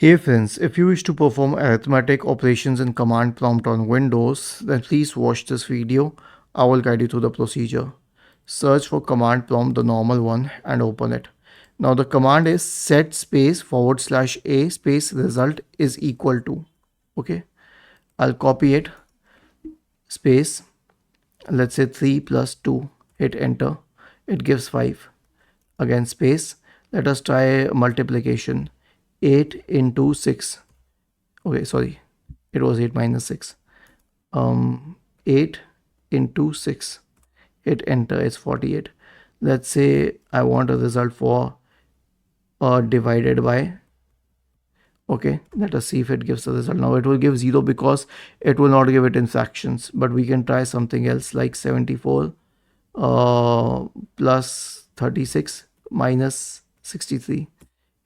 Hey friends, if you wish to perform arithmetic operations in command prompt on Windows, then please watch this video. I will guide you through the procedure. Search for command prompt, the normal one, and open it. Now the command is set space /a space result is equal to. Okay, I'll copy it, space, let's say 3 plus 2, hit enter, it gives 5. Again space, let us try multiplication, 8 into 6. Okay, sorry, it was 8 minus 6. 8 into 6, hit enter, it's 48. Let's say I want a result for divided by. Okay, let us see if it gives the result. Now it will give 0 because it will not give it in fractions, but we can try something else like 74 plus 36 minus 63.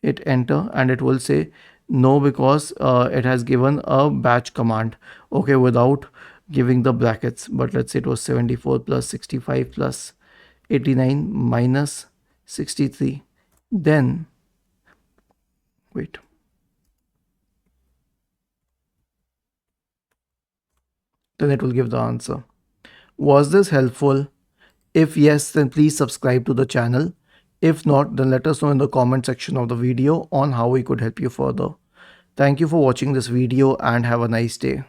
Hit enter and it will say no because it has given a batch command, okay, without giving the brackets. But let's say it was 74 plus 65 plus 89 minus 63. Then wait, then it will give the answer. Was this helpful? If yes, then please subscribe to the channel. If not, then let us know in the comment section of the video on how we could help you further. Thank you for watching this video and have a nice day.